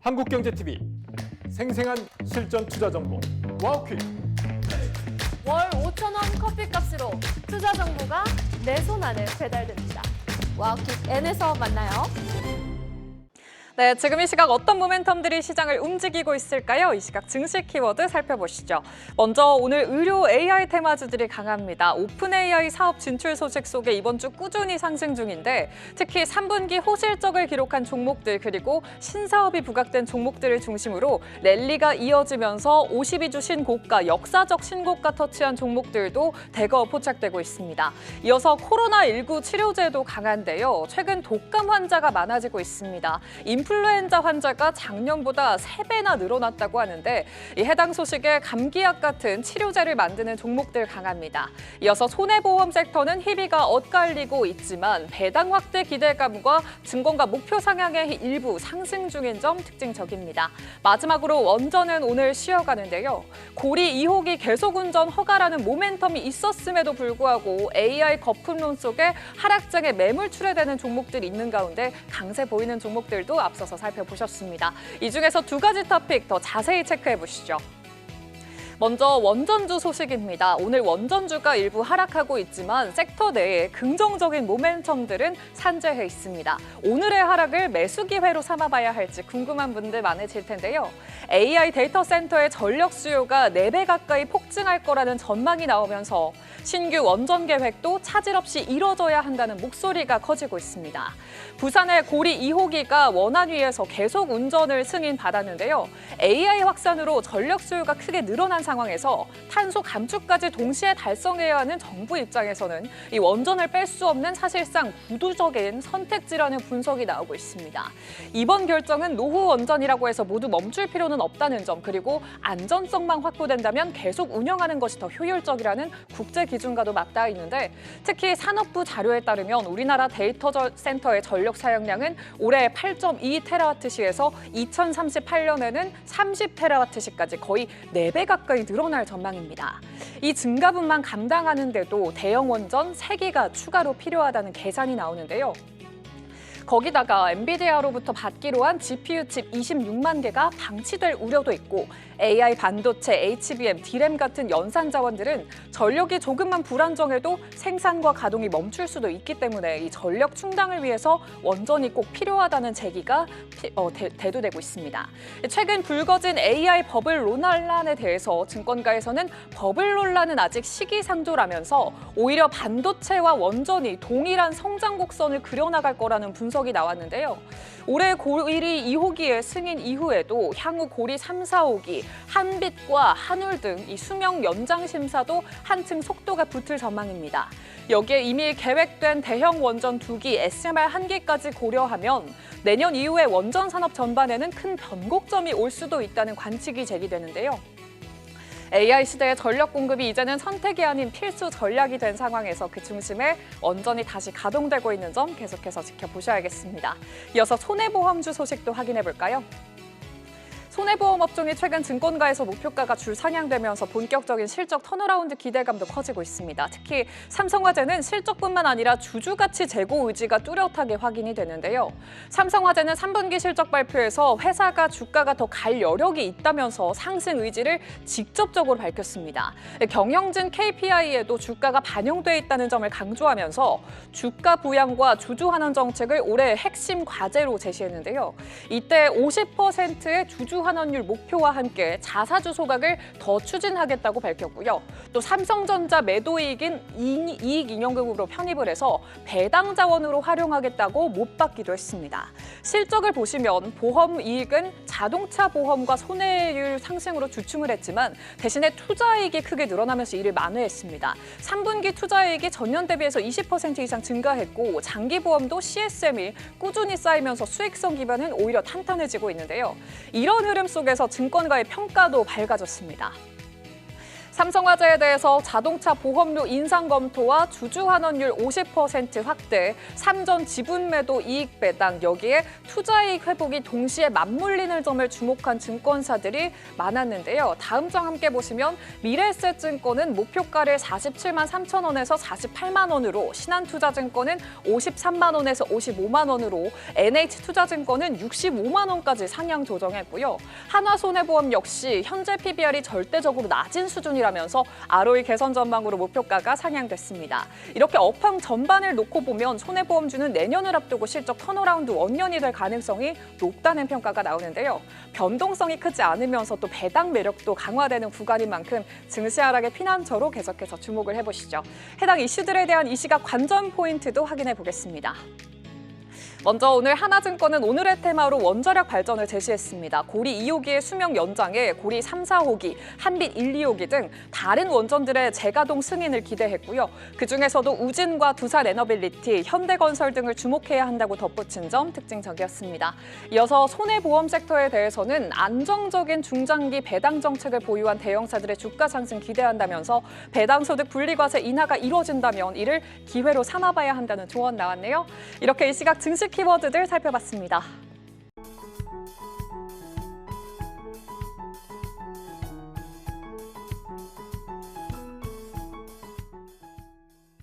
한국경제TV 생생한 실전 투자 정보 와우퀵. 월 5,000원 커피값으로 투자 정보가 내 손 안에 배달됩니다. 와우킥 N에서 만나요. 네, 지금 이 시각 어떤 모멘텀들이 시장을 움직이고 있을까요? 이 시각 증시 키워드 살펴보시죠. 먼저 오늘 의료 AI 테마주들이 강합니다. 오픈 AI 사업 진출 소식 속에 이번 주 꾸준히 상승 중인데 특히 3분기 호실적을 기록한 종목들 그리고 신사업이 부각된 종목들을 중심으로 랠리가 이어지면서 52주 신고가, 역사적 신고가 터치한 종목들도 대거 포착되고 있습니다. 이어서 코로나19 치료제도 강한데요. 최근 독감 환자가 많아지고 있습니다. 인플루엔자 환자가 작년보다 3배나 늘어났다고 하는데 이 해당 소식에 감기약 같은 치료제를 만드는 종목들 강합니다. 이어서 손해보험 섹터는 희비가 엇갈리고 있지만 배당 확대 기대감과 증권가 목표 상향의 일부 상승 중인 점 특징적입니다. 마지막으로 원전은 오늘 쉬어가는데요. 고리 2호기 계속 운전 허가라는 모멘텀이 있었음에도 불구하고 AI 거품론 속에 하락장에 매물 출회되는 종목들이 있는 가운데 강세 보이는 종목들도 앞서서 살펴보셨습니다. 이 중에서 두 가지 토픽 더 자세히 체크해 보시죠. 먼저 원전주 소식입니다. 오늘 원전주가 일부 하락하고 있지만 섹터 내에 긍정적인 모멘텀들은 산재해 있습니다. 오늘의 하락을 매수 기회로 삼아봐야 할지 궁금한 분들 많으실 텐데요. AI 데이터 센터의 전력 수요가 4배 가까이 폭증할 거라는 전망이 나오면서 신규 원전 계획도 차질 없이 이뤄져야 한다는 목소리가 커지고 있습니다. 부산의 고리 2호기가 원안 위에서 계속 운전을 승인받았는데요. AI 확산으로 전력 수요가 크게 늘어난 상황에서 탄소 감축까지 동시에 달성해야 하는 정부 입장에서는 이 원전을 뺄 수 없는 사실상 구두적인 선택지라는 분석이 나오고 있습니다. 이번 결정은 노후 원전이라고 해서 모두 멈출 필요는 없다는 점, 그리고 안전성만 확보된다면 계속 운영하는 것이 더 효율적이라는 국제 기준과도 맞닿아 있는데 특히 산업부 자료에 따르면 우리나라 데이터 센터의 전력 사용량은 올해 8.2테라와트시에서 2038년에는 30테라와트시까지 거의 4배 가까이 늘어날 전망입니다. 이 증가분만 감당하는데도 대형 원전 3기가 추가로 필요하다는 계산이 나오는데요. 거기다가 엔비디아로부터 받기로 한 GPU 칩 26만 개가 방치될 우려도 있고 AI 반도체, HBM, D램 같은 연산 자원들은 전력이 조금만 불안정해도 생산과 가동이 멈출 수도 있기 때문에 이 전력 충당을 위해서 원전이 꼭 필요하다는 제기가 대두되고 있습니다. 최근 불거진 AI 버블 논란에 대해서 증권가에서는 버블 논란은 아직 시기상조라면서 오히려 반도체와 원전이 동일한 성장 곡선을 그려나갈 거라는 분석이 나왔는데요. 올해 고리 2호기의 승인 이후에도 향후 고리 3, 4호기, 한빛과 한울 등 이 수명 연장 심사도 한층 속도가 붙을 전망입니다. 여기에 이미 계획된 대형 원전 2기, SMR 1기까지 고려하면 내년 이후에 원전 산업 전반에는 큰 변곡점이 올 수도 있다는 관측이 제기되는데요. AI 시대의 전력 공급이 이제는 선택이 아닌 필수 전략이 된 상황에서 그 중심에 원전이 다시 가동되고 있는 점 계속해서 지켜보셔야겠습니다. 이어서 손해보험주 소식도 확인해 볼까요? 손해보험 업종이 최근 증권가에서 목표가가 줄 상향되면서 본격적인 실적 턴어라운드 기대감도 커지고 있습니다. 특히 삼성화재는 실적뿐만 아니라 주주가치 제고 의지가 뚜렷하게 확인이 되는데요. 삼성화재는 3분기 실적 발표에서 회사가 주가가 더 갈 여력이 있다면서 상승 의지를 직접적으로 밝혔습니다. 경영진 KPI에도 주가가 반영돼 있다는 점을 강조하면서 주가 부양과 주주 환원 정책을 올해 핵심 과제로 제시했는데요. 이때 50%의 주주 환원율 목표와 함께 자사주 소각을 더 추진하겠다고 밝혔고요. 또 삼성전자 매도이익인 이익잉여금으로 편입을 해서 배당 자원으로 활용하겠다고 못 받기도 했습니다. 실적을 보시면 보험 이익은 자동차 보험과 손해율 상승으로 주춤을 했지만 대신에 투자이익이 크게 늘어나면서 이를 만회했습니다. 3분기 투자이익이 전년 대비해서 20% 이상 증가했고 장기보험도 CSM이 꾸준히 쌓이면서 수익성 기반은 오히려 탄탄해지고 있는데요. 이런 흐름 속에서 증권가의 평가도 밝아졌습니다. 삼성화재에 대해서 자동차 보험료 인상 검토와 주주 환원율 50% 확대, 삼전 지분 매도 이익 배당, 여기에 투자이익 회복이 동시에 맞물리는 점을 주목한 증권사들이 많았는데요. 다음 장 함께 보시면 미래에셋증권은 목표가를 47만 3천 원에서 48만 원으로, 신한투자증권은 53만 원에서 55만 원으로, NH투자증권은 65만 원까지 상향 조정했고요. 한화손해보험 역시 현재 PBR이 절대적으로 낮은 수준이라면서 ROE 개선 전망으로 목표가가 상향됐습니다. 이렇게 업황 전반을 놓고 보면 손해보험주는 내년을 앞두고 실적 턴어라운드 원년이 될 가능성이 높다는 평가가 나오는데요. 변동성이 크지 않으면서 또 배당 매력도 강화되는 구간인 만큼 증시 하락의 피난처로 계속해서 주목을 해보시죠. 해당 이슈들에 대한 이 시각 관전 포인트도 확인해 보겠습니다. 먼저 오늘 하나증권은 오늘의 테마로 원자력 발전을 제시했습니다. 고리 2호기의 수명 연장에 고리 3, 4호기, 한빛 1, 2호기 등 다른 원전들의 재가동 승인을 기대했고요. 그중에서도 우진과 두산 에너빌리티, 현대건설 등을 주목해야 한다고 덧붙인 점 특징적이었습니다. 이어서 손해보험 섹터에 대해서는 안정적인 중장기 배당 정책을 보유한 대형사들의 주가 상승 기대한다면서 배당소득 분리과세 인하가 이루어진다면 이를 기회로 삼아봐야 한다는 조언 나왔네요. 이렇게 이 시각 증시 키워드들 살펴봤습니다.